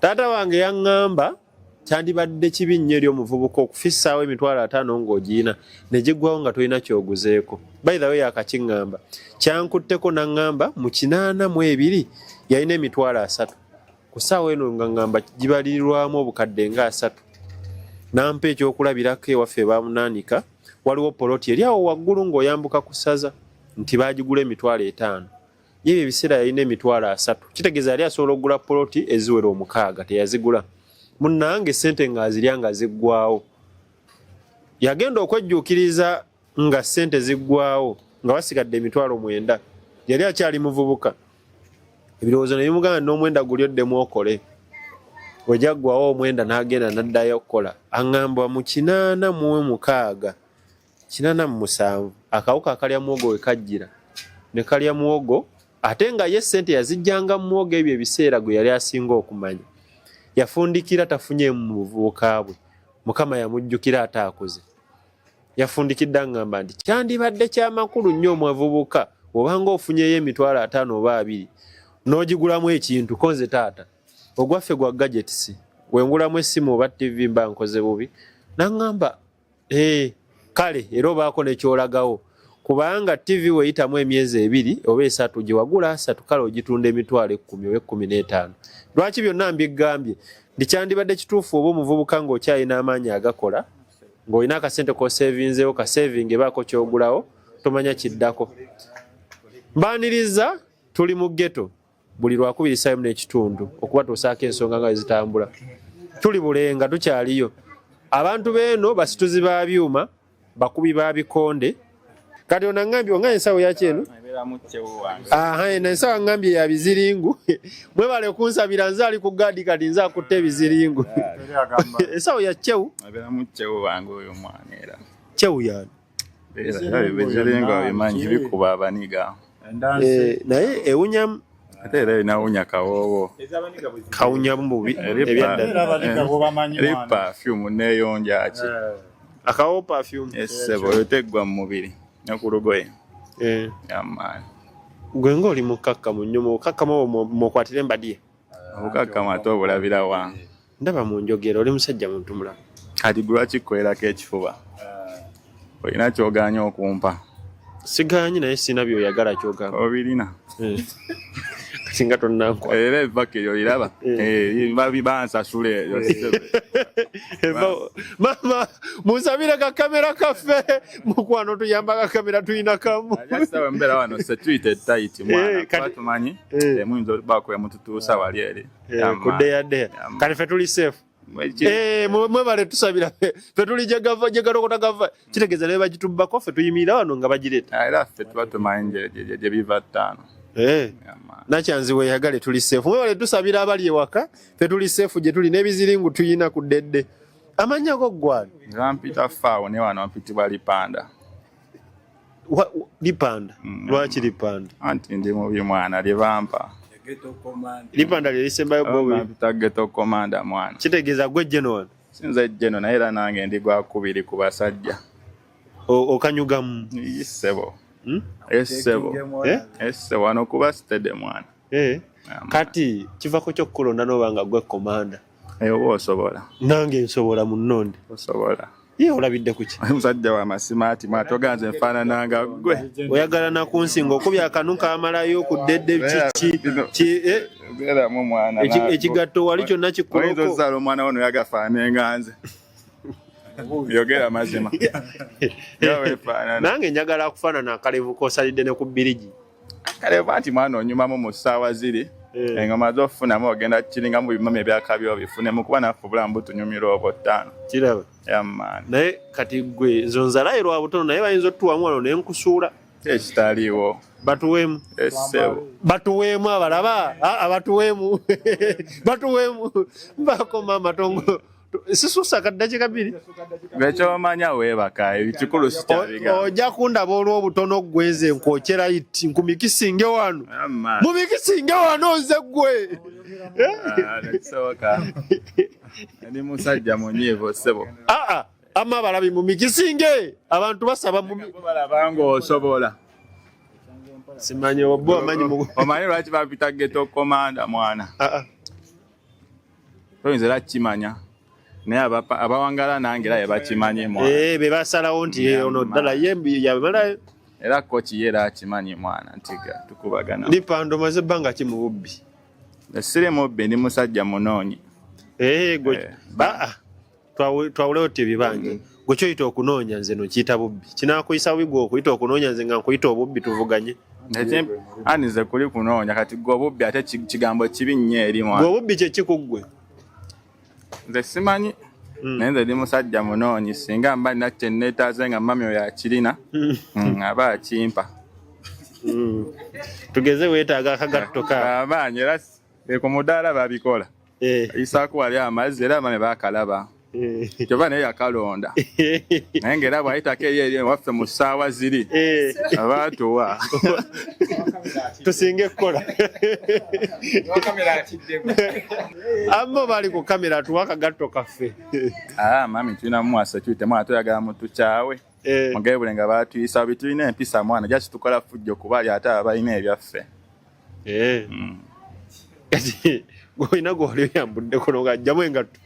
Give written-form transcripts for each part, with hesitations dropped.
Taata wange yaŋŋamba kyandibadde kibi nnyo eri omuvubuka okufissaawo $50 ng'ogiina ne giggwawo nga tolina kyoguzeeko. By the way yakakiŋŋamba kyankutteko n'aŋŋamba mu 82 yalina $30 ku ssaawa eno nga ŋŋamba gibalirirwamu obukadde nga 3 nampa ekyokulabirako ewaffe bamunaanika waliwo poloti eri awo waggulu ng'oyambuka ku ssaza nti baagigula $50. Ye ebiseera yalina $30 kitegeeza yali asobola okugula poloti eziwera 6 teyazigula. Munnange sente ng'azirya nga ziggwawo yagenda okwejjuukiriza nga sente ziggwawo nga wasigadde $900 yali akyali muvubuka ebirowoozo ne bimugamba n'omwenda guli oddemu okole ojja ggwawo omwenda n'agenda n'addayo okukola aŋŋamba mu 87 akawuka akalya muwogo we kajjira ne kalya muwogo ate nga ye sente yazijjanga mu muwogo ebyo ebiseera gwe yali asinga okumanya yafundikira tafunye mu buvubuka bwe Mukama yamujjukira ataakoze yafundikidde aŋŋamba nti kyandibadde kyamakulu nnyo omuvubuka obanga ofunyeyo $50 oba 2 n'ogigulamu ekintu konze taata ogwaffe gwa gadgets wengulamu essimu oba TV mba nkoze bubi n'aŋŋamba kale era obaako nekyolagawo kubanga TV weyitamu emyezi 2 oba 3 gye wagula 3 kale ogitunda $10 oba 15. Lwaki byonna mbigambye ndikyandibadde kituufu oba omuvubuka ng'okyalina amaanyi agakola ng'olina akasente k'osevinzeewo ka saving ebaako kyogulawo tomanya kiddako. Mbaaniriza tuli mu ghetto buli Lwakubiri n'ekitundu okuba tosaako ensonga nga zitambula tuli bulenga tukyaliyo abantu beeno basituzi ba byuma bakubi ba bikonde kati onangambye onga ensawo yakyeno ensawo ngambye ya biziringu mwebale kunsabira nze ali ku gaadi kati nze akutte ebiziringu ensawo ya Kyewu Kyewu yani biziringu bimanyi bikuba abaniga naye ewunyamu ate era inawunya kawoowo kawunya mubi eri perfume neeyonja ki akawo perfume essebo oteggwa mu mubiri ne ku lugoye yamaani gwe ng'oli mukakkamu nnyo mukakkamu mukwatire embadye obukakkamu ate obulabira wange ndaba mu njogera oli musajja muntu mulamu kati gwe lwakikkolerako ekifuba olina kyoganya okumpa sigaanyi naye sina byoyagala kyogamba obirina kati nga tonnankwata era evaka eryo liraba bansasule mama munsabire kakamera kaffe mukwano tuyamba kakamera tuyina kamu ajasawe mbeera wano se tuyita etaiti mwana kuba tumanyi emuyinza olibaako emututuusa wali eri kuddeyadeya kati ffe tuli safe mwebale tusabira ffe tuli gyegatokota gava kitegeeza naye bagitubbako ffe tuyimirira wano nga bagireeta era ffe tuba tumanyi gye biva 5 nakyanzi weeyagale tuli safe mwebale tusabira abali ewaka ffe tuli safe gye tuli n'ebiziringu tuyina ku ddedde amannya go ggwani ngampita faawo ne wano mpitibwa Lipanda Lipanda lwaki Lipanda anti ndi mubi mwana lyebampa Lipanda lye lisembayo bowe mpita ghetto commander mwana kitegeeza gwe jeno wano sinze jeno naye era nange ndi gwakubiri ku basajja okanyugamu isebo esse wano kuba stede mwana kati kivako kyokkulonda n'obanga gwe komanda oba osobola nange nsobola munnonde osobola ye olabidde kuki musajja wa masimaati mwatoganze nfaanananga gwe oyagala nakunsinga okubya akanu kamalayo ku ddedde geramu mwana ekigatto wali kyonna oyinza ozaala omwana wono yagafaane nga nze yogera mazima nange njagala akufaanana akalevu k'osalidde ne ku birigi akalevu anti mwana onyumamu mu ssaawa ziri engoma zofunamu ogenda kiringa mu bimama ebyakabyo bifunemu kuba naffe obulamu butunyumira obwo 5 kiraba yamaani naye kati gwe zonzalayo lwa butono naye bayinza otuwamu wano naye nkusuula ekitaliiwo batuweemu essebo batuweemu abalaba abatuweemu batuweemu mbakoma amatongo sisuusa kaddakiika 2 lwekyomanya weebaka ebikikulu sitabiga ojja kundaba olw'obutono gwenze nkwokera iti nkumikisinge wano mumikisinge wano nze gwe nekisoboka ndi musajja munyiivu ssebo amma abalabi mumikisinge abantu basaba balaba ng'osobola simanyi oba omanyi omanyi lwaki bapita ghetto commander mwana toyinza era kimanya naye abawangala nange era yebakimanyi mwana be basalawo nti ono ddala yembi yamalayo era kochi yera akimanyi mwana ntiga tukubagana lipando maze ebbanga ki mu bubbi siri mubbi ndi musajja munoonyi twawulewo ti ebibanja gwe kyoyita okunoonya nze nokiyita bubbi kinakuyisa bubi gwe okuyita okunoonya nze nga nkuyita obubbi tuvuganye anize kuli kunoonya kati gwe obubbi ate kigambo kibi nnyo eri mwana gwe obubbi kyekikuggwe nze simanyi naye nze ndi musajja munoonyi singa mba nina kyenneetaaze nga mami oyo akirina aba akimpa tugeze weetaaga akagatto ka amaanyi era ku mudaala babikola ayisaako wali amazzi era mami baakalaba kyova naye yakalonda naye ngaera bwayitako eri waffe mu ssaawa ziri abaatuwa tusinga ekkola abo bali ku kamera tuwa akagatto kaffe mami tulina muwasa tuyite mwana toyagala mutukyawe mugebule nga batuyisa bitulina empisa mwana jasi tukola fujjo kuba ali ate abalina ebyaffe kati gwolina gwoli oyambuddeko nogajjamu engatto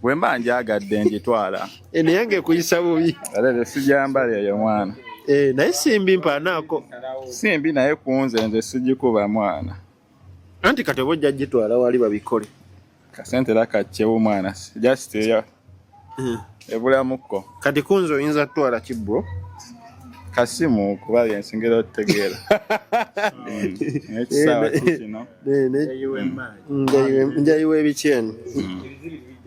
bwe mba njagadde njitwala naye ng'ekuyisa bubi alele sijambala eyo mwana naye simbi mpaanaako simbi naye kunze nze sigikuba mwana anti kati oba ojja gitwala wali babikole kasente era kakyewu mwana just eyo ebulamukko kati kunze oyinza tutwala kibbo kasimu kuba byensingera otutegeera ekisaawa kikino njayiwa ebikyeni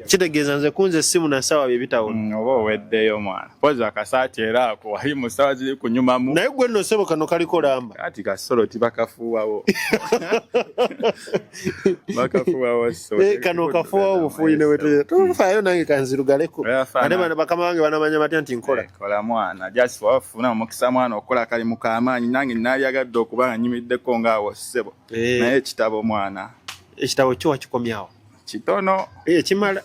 kitegeeza nze kunze essimu nasawa bye bitawona oba oweddeyo mwana pozi akasaati era ako wali mu ssaawa ziri kunyumamu naye gwe nno ssebo kano kaliko lamba kati kasolo tibakafuuwawo bakafuuwawo kano kafuuwawo bufuuyi tofaayo nange kanzirugaleko ate bano bakama bange banamanya batya nti nkola kola mwana jasi wafuna omukisa mwana okukola kali mu kaamaanyi nange naalyagadde okuba nga nyimiddeko ngaawo ssebo naye ekitabo mwana ekitabo kyo wakikomyawo kitono kimala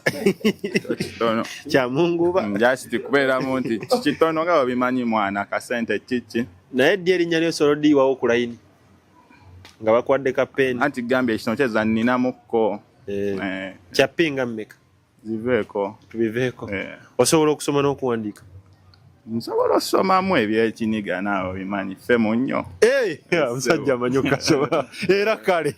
kitono kya munguba just kubeeramu nti kitono nga babimanyi mwana kasente kiki naye ddi erinnya lyosolo ddiiwawo ku layini nga bakwadde kapeeni anti gambye ekitono kyeza nninamuko kyapinga mmeka ziveeko tubiveeko osobola okusoma n'okuwandiika nsobola osomamu ebyekiniga naawe bimanyi ffe mu nnyo omusajja amanyi okukasoma era kale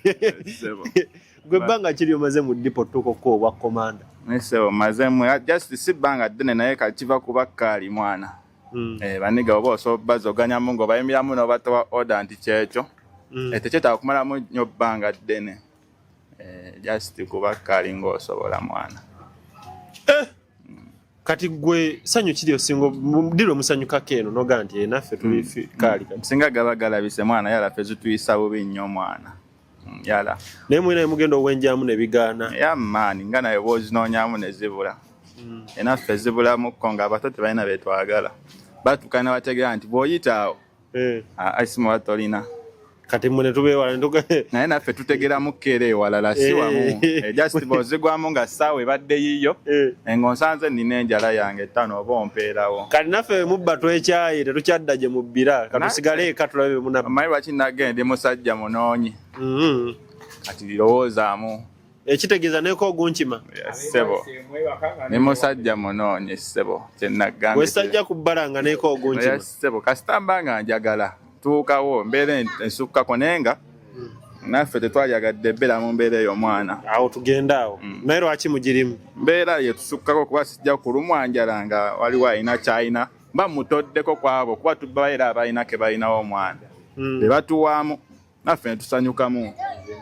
gwe bbanga kiri omaze mu dipo tukoko obwa komanda nesebo mazemu just si bbanga ddene naye kakiva kuba kaali mwana baniga oba osobola bazoganyamu ng'obayimiramu n'obatowa oda nti kyekyo tekyetaaga kumalamu nnyo bbanga ddene just kuba kaali ng'osobola mwana kati gwe sanyu kiri osinga diro musanyukako eno noga nti naffe tuli kaali singa gaba galabise mwana yala ffe zituyisa bubi nnyo mwana yala naye mwina mugenda owenjamu nebigaana yamaani nga naye bwozinoonyamu ne zibula enaffe zibulamuko ng'abato tebalina betwagala batukana bategeera nti bw'oyitaawo asimu batolina kati mune tubeewala naye naffe tutegeramu kkeera ewalala si wamu just bw'ozigwamu nga ssaawa ebadde yiyo ng'onsanze nnina enjala yange ttaano oba ompeerawo kati naffe mubba twekyayi tetukyadda gye mu bbira katusigale eka tulabe muna omanyi lwaki nagende musajja munoonyi kati lowoozaamu ekitegeeza neeko ogunkima ssebo ne musajja munoonyi ssebo kyenagambye wesajja ku bbala nga neeko ogunkima ssebo kasita mba nga njagala tuukawo mbeera ensukkako naye nga naffe tetwalyagadde ebbera mu mbeera eyo mwana awo tugenda awo naye lwaki mugirimu mbeera yetusukkako kuba sijja kulumwa njala nga waliwo alina kyalina mba mutoddeko kwabo kuba tubaera abalina ke balinawo omwana bebatuwaamu naffe netusanyukamu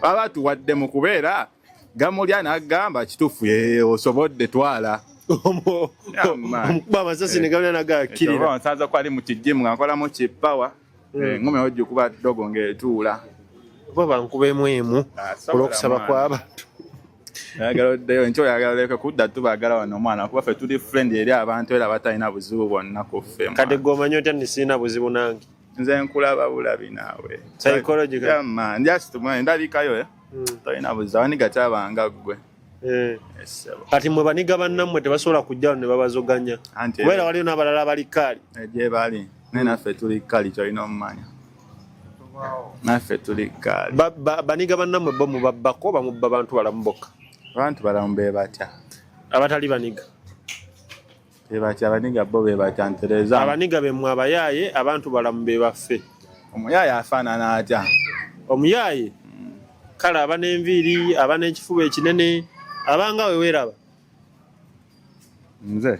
baba batuwadde mu kubeera gamulya n'agamba kituufu osobodde twala omukuba amasasi ne gabula nagakkirira nsanza kwali mu kijimu nga nkolamu kipawa ngumi ojja kuba dogo ng'etuula oba bankubemu emu olw'okusaba kw'abantu ayagala oddeyo nkyo oyagala oleke kudda tubaagala wano omwana kuba ffe tuli friend eri abantu era batalina buzibu bwonna ku ffe kati gweomanyi otya nisiina buzibu nange nze nkulaba bulabi naawe psychological ndabikayo talina buzibu abaniga kyabanga ggwe kati mwe baniga bannammwe tebasobola kujjawo ne babazoganya kubeera waliyo n'abalala abali kaali gye bali naye naffe tuli kaali kyolina omumanya naffe tuli kaali baniga bannammwe bo mubabbako bamubba bantu balamu bokka Abantu balamu be batya. Abatali baniga. Be batya abaniga bo be batya ntereza. Abaniga be mwa abayaaye abantu balamu be baffe. Omuyaaye afaanana atya? Omuyaaye kale aba n'enviiri, aba n'ekifuba ekinene, abanga we weeraba. Nze.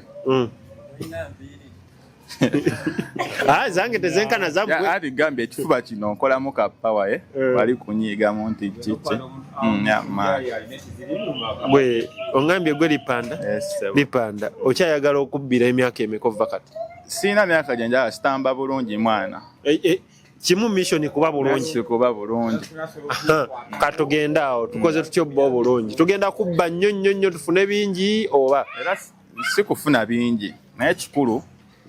Zange tezenkana zabwe. Ati gambye ekifuba kino nkolamu ka power wali kunyiiga mu nti kiki. Bwe ongambye gwe lipanda. Lipanda okyayagala okubbira emyaka emeka ova kati? Siina myaka gye njagala sitamba bulungi mwana. Kimu mission kuba bulungi. Kuba bulungi. Katugenda awo tukoze tutyo bo bulungi. Tugenda kubba nnyo tufune bingi oba era si kufuna bingi. Naye kikulu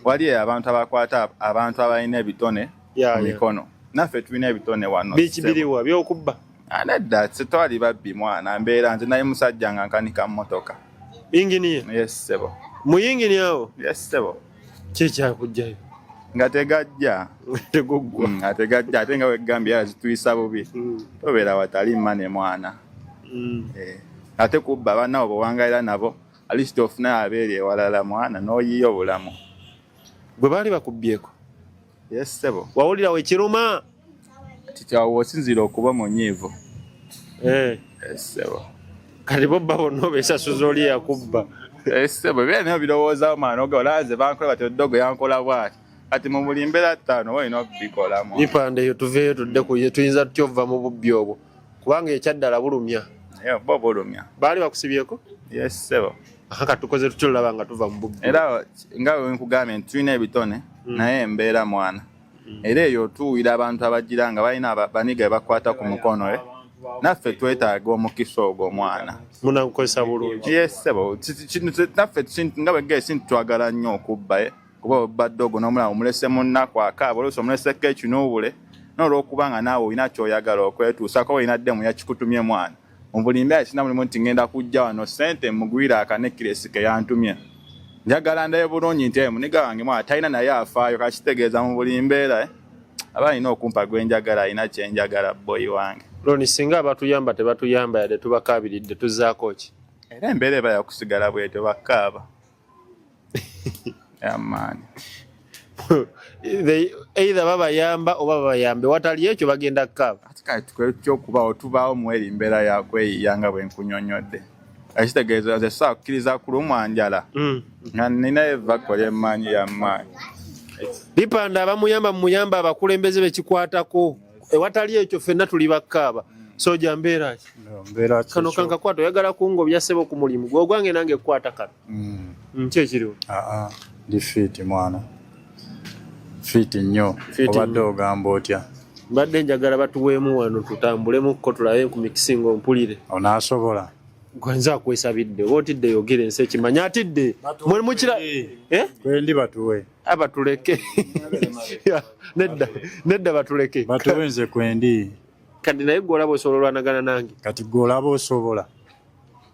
wali abantu abakwata abantu abalina ebitone mu mikono. Naffe tulina ebitone wano. Biki biriwa byokubba? Nedda twali babbi mwana mbeera nze naye musajja nga nkanika mmotoka. Inginiya? Yes sebo. Mu inginiya awo? Yes sebo. Kyekyakuggyayo? Nga tegajja. Teguggwa. Nga tegajja ate nga wegambye era zituyisa bubi. Tobeera watali mmane mwana. Ate kubba bannawo bwewangaira nabo alisiti ofuna abeeri ewalala mwana n'oyiyo obulamu. Bwe baali bakubbyeko? Yes sebo. Wawulirawo ekiruma? Tikyawo osinzira okuba munyiivu. Yes sebo. Kati bo bonna obesasuza oli yakubba. Yes sebo. Bera nyo birowoozawo mwana olanze bankola bati oddogo yankola bwati. Kati mu buli mbeera ttaano olina okubikolamu. Lipanda eyo tuveeyo tudde ku ye tuyinza tutya ova mu bubbi obwo kubanga ekyaddala bulumya. Bo bulumya. Baali bakusibyeko? Yes sebo. Kati tukoze tutyo olaba nga tuva mu bubbi. Era nga we nkugambye nti tulina ebitone naye embeera mwana. Era eyo tuwulira abantu abagira nga balina baniga bakwata ku mukono naffe twetaaga omukisa ogwo mwana. Munagukozesa bulungi. Yes sebo. Naffe nga bwegee twagala nnyo okubba kuba obadde ogwo n'omulala omulese munnaku akaaba oluusi omuleseko ekinuubule n'olwokuba nga naawe olina kyoyagala okwetuusako olina ddemu yakikutumye mwana. Mu buli mbeera sina mulimu nti ngenda kujja wano ssente mugwire akanekiresi ke yantumye. Njagala ndaye bulungi nti muniga wange mwana talina naye afaayo kakitegeeza mu buli mbeera aba alina okumpa gwenjagala alina kyenjagala boyi wange. Loni singa abatuyamba tebatuyamba yadde tubakaabiridde tuzzaako ki? Era embeera eba yakusigala bwetyo bakkaaba. Yamaani. Either babayamba oba babayambe watali ekyo bagenda kkaaba. Ati kati kyokubaawo tubaawo mu eri mbeera yakweyiya nga bwe nkunyonyodde. Ekitegeeza nze saakukkiriza kulumwa njala. Nga nina evakola emmanyi yammaanyi. Lipanda abamuyamba muyamba abakulembeze bekikwatako. Ewatali ekyo ffenna tuli bakkaaba. Soja mbeera ki? Mbeera ki? Kano kankakwata oyagala kungobya ssebo ku mulimu. Gwe ogwange nange kwata kano. Ki ekiriwo? Ndi fiiti mwana. Fiiti nnyo. Obadde ogamba otya? Mbadde njagala batuweemu wano tutambulemu tulabe ku mikisingo mpulire. Onaasobola? Gwenza akwesabidde oba otidde yogere ensi ekimanya atidde mwe mukira kwendi batuwe abatuleke nedda batuleke batuwe nze kwendi kati naye gwe olaba osobola olwanagana nange kati gwe olaba osobola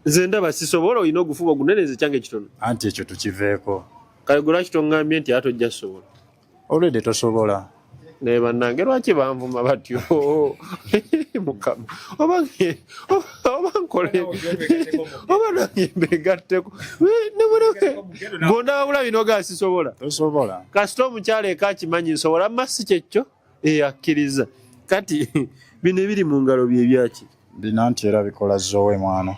nze ndaba sisobola olina ogufuba oguneneze kyange kitono anti ekyo tukiveeko kale gwe lwaki tongambye nti ate ojja sobola olwedde tosobola naye bannange lwaki banvuma batyo mukama oba nkole oba nange mbegatteko gonda wabula bino gasisobola tosobola kasita omukyala ekakimanyi nsobola masi kyekyo akkiriza kati bino ebiri mu ngalo bye byaki bina nti era bikola zowe mwana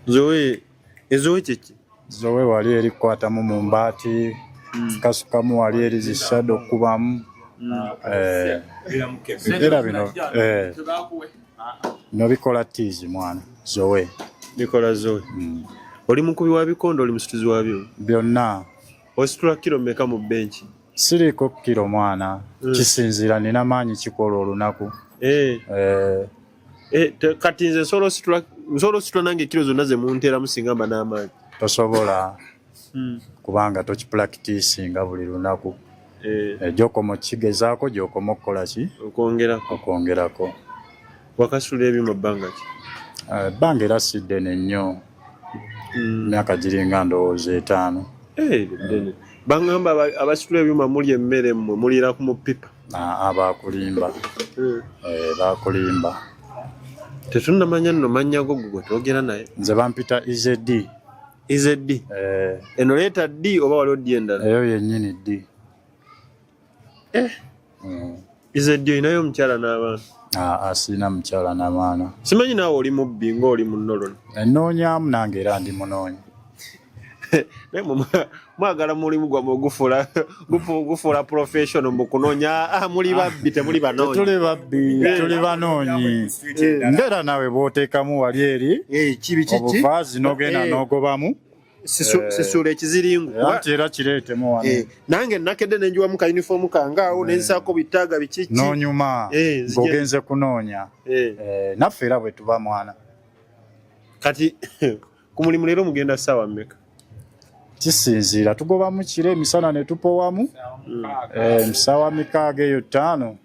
zowe ezowe kyeki zowe wali erikwatamu mu mbaati kasukamu wali erizisado kubamu era bino no bikola tizi mwana zowe bikola zowe oli mukubi wa bikondo oli musituzi wabyo byonna ositula kilo mmeka mu benchi siriko kilo mwana kisinzira nina maanyi kikola olunaku kati nze nsolo situla nange kilo zonna ze munteeramu singa mba n'amaanyi tosobola kubanga tokipulakitiisinga buli lunaku gyokoma okigezaako gyokoma okukola ki okwongerako wakasitula ebyuma bbanga ki ebbanga era si ddene nnyo myaka giringa ndowooza 5 ddene bagamba abasitula ebyuma muli emmere mmwe mulira ku mupipa bakulimba bakulimba Tetunnamanya nno mannya go gwe twogera naye. Nze bampita EZD. EZD. Eno leeta D oba waliwo D endala? Eyo yennyini D. EZD oyinayo omukyala n'abaana? Sirina mukyala n'abaana. Simanyi naawe oli mubbi ng'oli mu nnoloni. Ennoonyaamu nange era ndi munoonyi. Naye mwagala mulimu gwammwe gufuula professional mu kunoonya. Muli babbi temuli banoonyi. Tuli babbi tuli banoonyi. Ngera nawe bw'oteekamu wali eri obuvaazi n'ogenda n'ogobamu. Sisuula ekiziringu. Anti era kireetemu wano. Nange nakedde ne njiwamu ka uniform kange awo ne nsaako bitaaga biki n'onyuma ng'ogenze kunoonya. Naffe era bwe tuba mwana. Kati ku mulimu leero mugenda ssaawa mmeka? Kisinziira tugobamu kire emisana ne tupowamu ssaawa mikaaga eyo 5.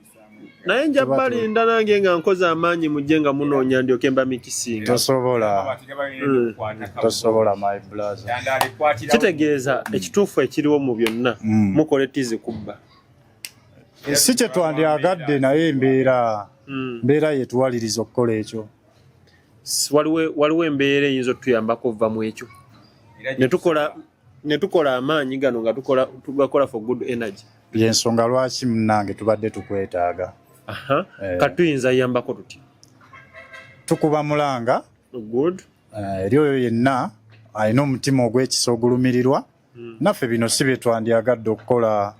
Naye nja balinda nange nga nkoze amaanyi mujje nga munoonya ndyoke mba mikisinga. Tosobola my brother. Kitegeeza ekituufu ekiriwo mu byonna mukola ettizi kubba. Si kye twandyagadde naye embeera yetuwaliriza okukola ekyo. Waliwo embeera eyinza otuyambako okuva mu ekyo ne tukola amaanyi gano nga tugakola for good energy. Y'ensonga lwaki munnange tubadde tukwetaaga. Katuyinza yambako tuti tukuba mulanga good eri oyo yenna alina omutima ogw'ekisa ogulumirirwa. Naffe bino si bye twandyagadde okukola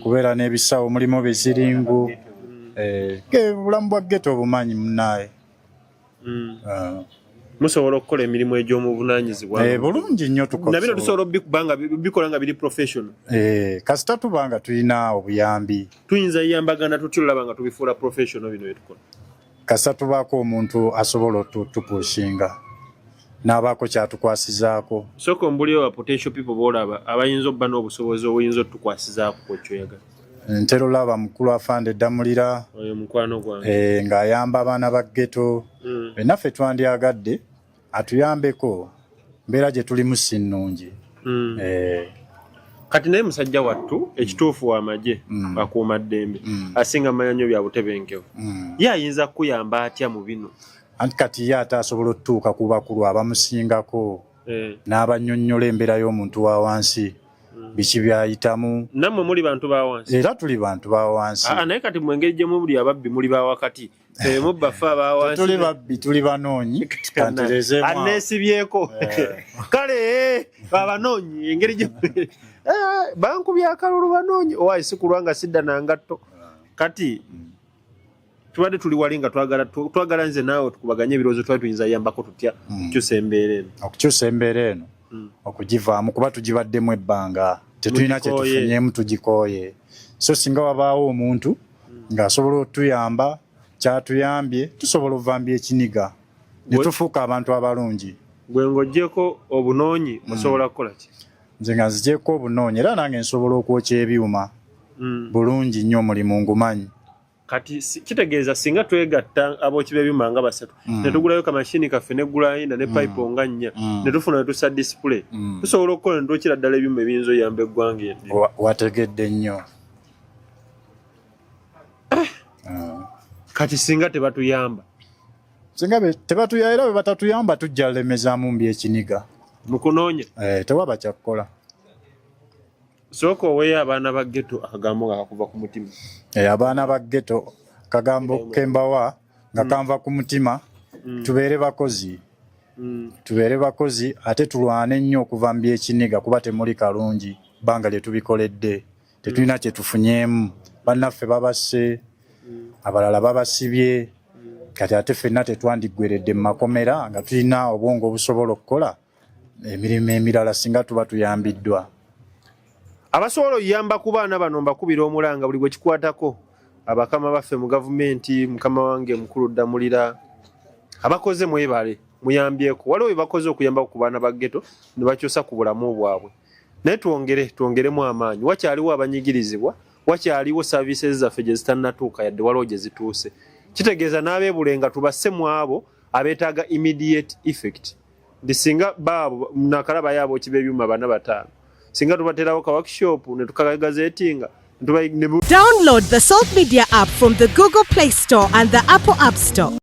kubeera n'ebisawo mulimu biziringu. Obulamu bwa ghetto obumanyi munnaaye. Musobola okukola emirimu egy'omubunaanyizibwa. Bulungi nnyo tukola. Nabino tusobola bikola nga biri professional. Kasita tuba nga tulina obuyambi. Tuyinza yambagana tutulaba nga tubifuula professional bino byetukola. Kasita tubaako omuntu asobola otupushinga n'abaako kyatukwasizaako. Soko mbulio wa potential people boolaba abayinza obba n'obusobozi obuyinza otukwasizaako ku kyoyagala. Ntera olaba mukulu afande Damulira oyo mukwano gwange ng'ayamba abaana ba ghetto. Naffe twandyagadde atuyambeko mbeera gye tulimu si nnungi. Kati naye musajja wattu ekituufu w'amagye akuuma ddembe asinga manya nnyo bya butebenkevu. Ye ayinza kukuyamba atya mu bino? Anti kati ye ate asobola otutuuka ku bakulu abamusingako n'abannyonnyola embeera y'omuntu wa wansi biki byayitamu. Nammwe muli bantu ba wansi? Era tuli bantu ba wansi. Naye kati mu engeri gye muli ababbi muli ba wakati. Mubba ffe aba wansi. Tuli babbi tuli banoonyi. Kanterezeemu. Aneesibyeko. Kale abanoonyi engeri gye bankubye akalulu banoonyi owaayi si kulwa nga sidda na ngatto. Kati tubadde tuli wali nga twagala nze naawe tukubaganye ebirowoozo twali tuyinza yambako tutya okukyusa embeera eno. Okukyusa embeera eno okugivaamu kuba tugibaddemu ebbanga tetulina kye tufunyeemu tugikooye. So singa wabaawo omuntu ng'asobola otuyamba kyatuyambye tusobola ovambya ekiniga ne tufuuka abantu abalungi. Gwe ng'oggyeko obunoonyi osobola kukola ki? Nze nga nzigyeko obunoonyi era nange nsobola okwokya ebyuma bulungi nnyo omulimu ngumanyi. Kati kitegeeza singa twegatta abooki b'ebyuma nga basatu ne tugulayo kamashini kaffe ne gulayina ne payipo nga 4 ne tufuna ne tussa display tusobola okukola ne twokera ddala ebyuma ebiyinza oyamba eggwanga eryo. Wategedde nnyo. Kati singa tebatuyamba? Singa tebatuyamba era bwe batatuyamba tujja lemezaamu mbi ekiniga. Mu kunoonya? Tewaba kyakukola. Sooka oweeyo abaana ba ghetto akagambo nga kakuva ku mutima. Abaana ba ghetto kagambo kembawa nga kanva ku mutima. Tubeere bakozi. Tubeere bakozi ate tulwane nnyo okuvambya ekiniga kuba temuli kalungi bbanga lye tubikoledde. Tetulina kye tufunyeemu. Bannaffe babasse abalala babasibye kati ate ffenna tetwandiggweredde mu makomera nga tulina obwongo obusobola okukola emirimu emirala singa tuba tuyambiddwa. Abasobola oyamba ku baana bano mbakubira omulanga buli bwe kikwatako abakama baffe mu gavumenti mukama wange mukulu Damulira abakoze mwebale muyambyeko. Waliwo bye bakoze okuyamba ku baana ba ghetto ne bakyusa ku bulamu bwabwe. Naye twongeremu amaanyi. Wakyaliwo abanyigirizibwa, wakyaliwo services zaffe gye zitannatuuka yadde waliwo gye zituuse. Kitegeeza n'abeebulenga tubasse mu abo abeetaaga immediate effect. Singa baabo nakalaba yaabo kibeebyuma 4 5. Singa tubaterawo ka workshop ne tukagazeetinga. Download the Salt Media app from the Google Play Store and the Apple App Store.